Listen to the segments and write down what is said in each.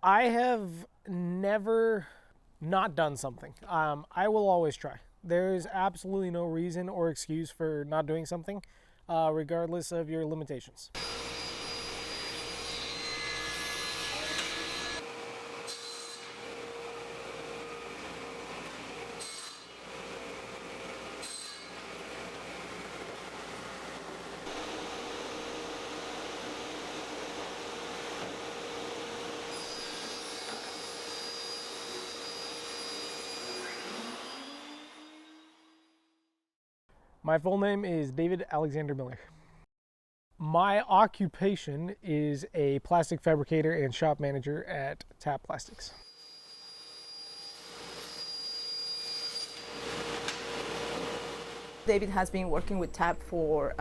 I have never not done something. I will always try. There's absolutely no reason or excuse for not doing something, regardless of your limitations. My full name is David Alexander Miller. My occupation is a plastic fabricator and shop manager at Tap Plastics. David has been working with TAP for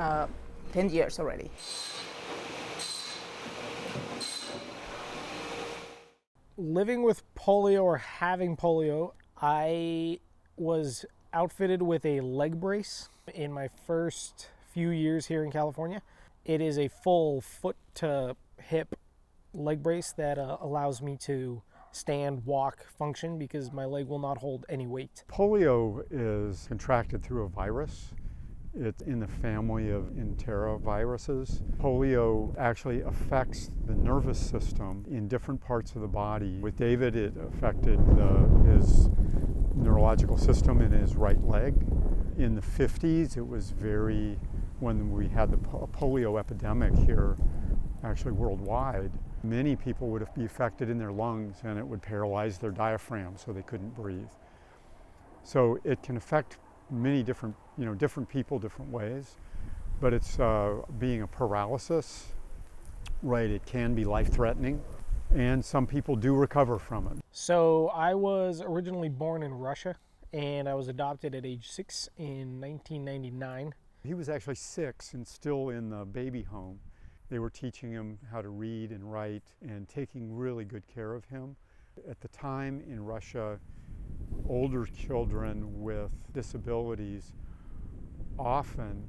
10 years already. Living with polio or having polio, I was outfitted with a leg brace in my first few years here in California. It is a full foot to hip leg brace that allows me to stand, walk, function because my leg will not hold any weight. Polio is contracted through a virus. It's in the family of enteroviruses. Polio actually affects the nervous system in different parts of the body. With David, it affected his neurological system in his right leg. In the 50s, it was when we had the polio epidemic here, actually worldwide, many people would be affected in their lungs and it would paralyze their diaphragm so they couldn't breathe. So it can affect many different people different ways, but it's being a paralysis, right? It can be life-threatening, and some people do recover from it. So I was originally born in Russia, and I was adopted at age 6 in 1999. He was actually 6 and still in the baby home. They were teaching him how to read and write and taking really good care of him. At the time in Russia, older children with disabilities often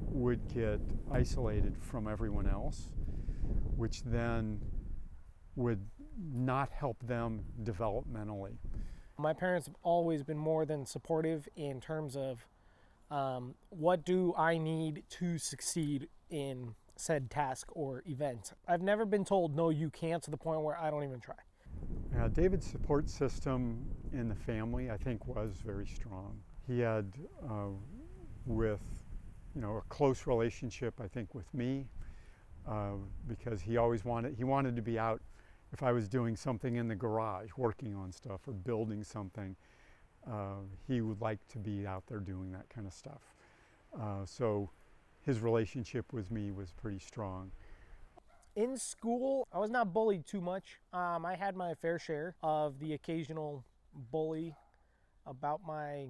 would get isolated from everyone else, which then would not help them developmentally. My parents have always been more than supportive in terms of what do I need to succeed in said task or event. I've never been told, no, you can't, to the point where I don't even try. David's support system in the family, I think, was very strong. He had, a close relationship, I think, with me, because he wanted to be out. If I was doing something in the garage, working on stuff or building something, he would like to be out there doing that kind of stuff. So his relationship with me was pretty strong. In school, I was not bullied too much. I had my fair share of the occasional bully about my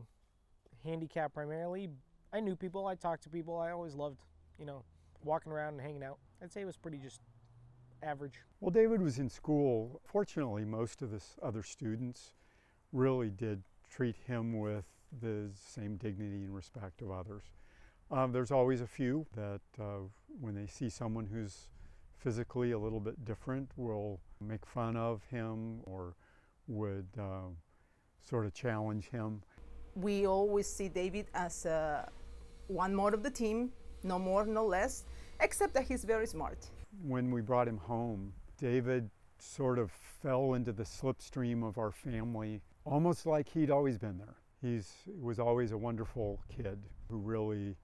handicap primarily. I knew people, I talked to people, I always loved, walking around and hanging out. I'd say it was pretty just average. Well, David was in school. Fortunately, most of the other students really did treat him with the same dignity and respect of others. There's always a few that when they see someone who's physically a little bit different will make fun of him or would sort of challenge him. We always see David as one more of the team, no more, no less, except that he's very smart. When we brought him home, David sort of fell into the slipstream of our family, almost like he'd always been there. He was always a wonderful kid who really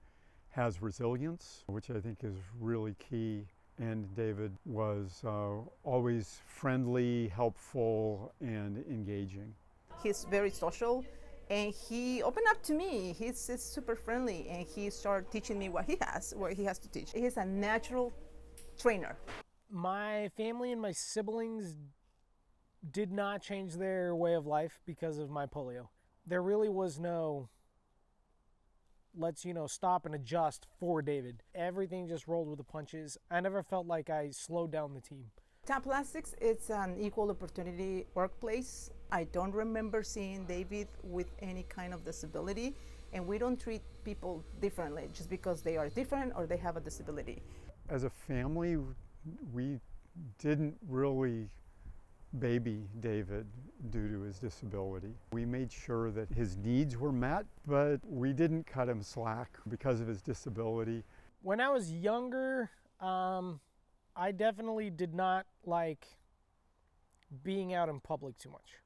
has resilience, which I think is really key. And David was always friendly, helpful, and engaging. He's very social, and he opened up to me. He's super friendly, and he started teaching me what he has to teach. He's a natural trainer. My family and my siblings did not change their way of life because of my polio. There really was no let's stop and adjust for David. Everything just rolled with the punches. I never felt like I slowed down the team. Tap Plastics, it's an equal opportunity workplace. I don't remember seeing David with any kind of disability, and we don't treat people differently just because they are different or they have a disability. As a family, we didn't really baby David due to his disability. We made sure that his needs were met, but we didn't cut him slack because of his disability. When I was younger, I definitely did not like being out in public too much.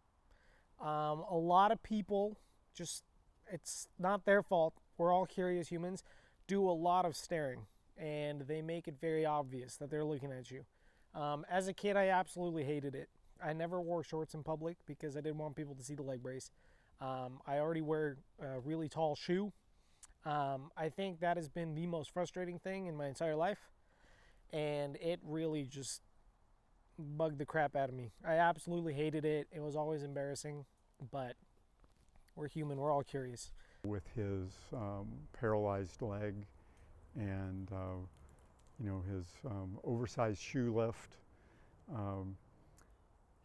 A lot of people just, it's not their fault. We're all curious humans, do a lot of staring, and they make it very obvious that they're looking at you. As a kid, I absolutely hated it. I never wore shorts in public because I didn't want people to see the leg brace. I already wear a really tall shoe. I think that has been the most frustrating thing in my entire life, and it really just bugged the crap out of me. I absolutely hated it. It was always embarrassing, but we're human. We're all curious. With his paralyzed leg and his oversized shoe lift,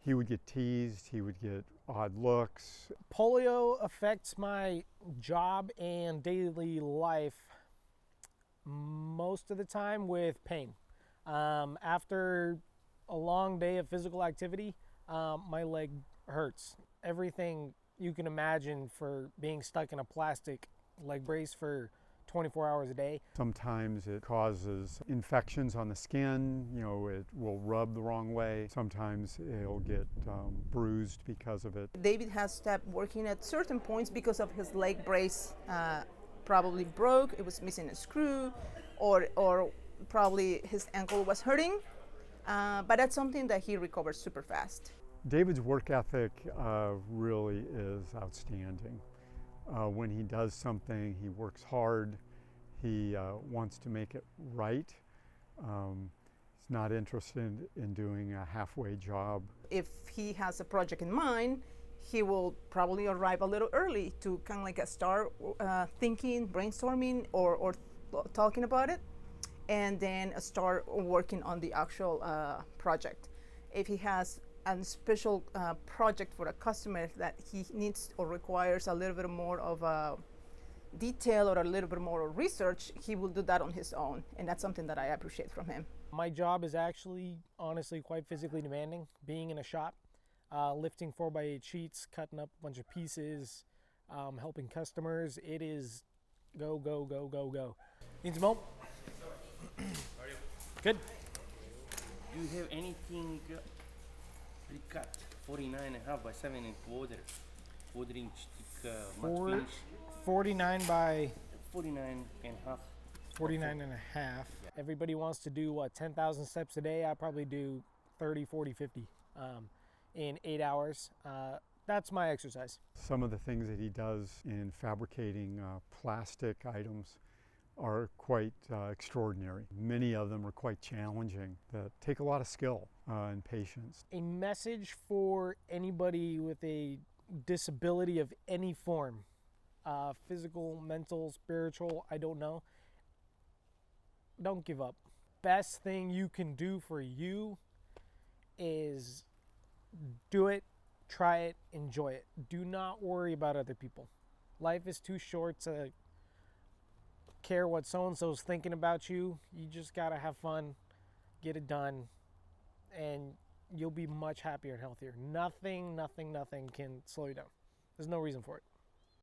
he would get teased, he would get odd looks. Polio affects my job and daily life most of the time with pain. After a long day of physical activity, my leg hurts. Everything you can imagine for being stuck in a plastic leg brace for 24 hours a day. Sometimes it causes infections on the skin, it will rub the wrong way. Sometimes it'll get bruised because of it. David has stopped working at certain points because of his leg brace probably broke, it was missing a screw, or probably his ankle was hurting. But that's something that he recovers super fast. David's work ethic really is outstanding. When he does something, he works hard. He wants to make it right. He's not interested in doing a halfway job. If he has a project in mind, he will probably arrive a little early to kind of like start thinking, brainstorming, or talking about it, and then start working on the actual project. If he has a special project for a customer that he needs or requires a little bit more of a detail or a little bit more of research, he will do that on his own, and that's something that I appreciate from him. My job is actually, honestly, quite physically demanding. Being in a shop, lifting 4x8 sheets, cutting up a bunch of pieces, helping customers, it is go, go, go, go, go. Need some help? How are you? Good. Do you have anything pre-cut 49.5 by 7 1/4 quarter-inch thick matte finish? 49 by 49.5. 49 and a half. Everybody wants to do, 10,000 steps a day? I probably do 30, 40, 50 in 8 hours. That's my exercise. Some of the things that he does in fabricating plastic items are quite extraordinary. Many of them are quite challenging that take a lot of skill and patience. A message for anybody with a disability of any form, physical, mental, spiritual, I don't know. Don't give up. Best thing you can do for you is do it, try it, enjoy it. Do not worry about other people. Life is too short to care what so-and-so's thinking about you. You just gotta have fun, get it done, and you'll be much happier and healthier. Nothing can slow you down. There's no reason for it.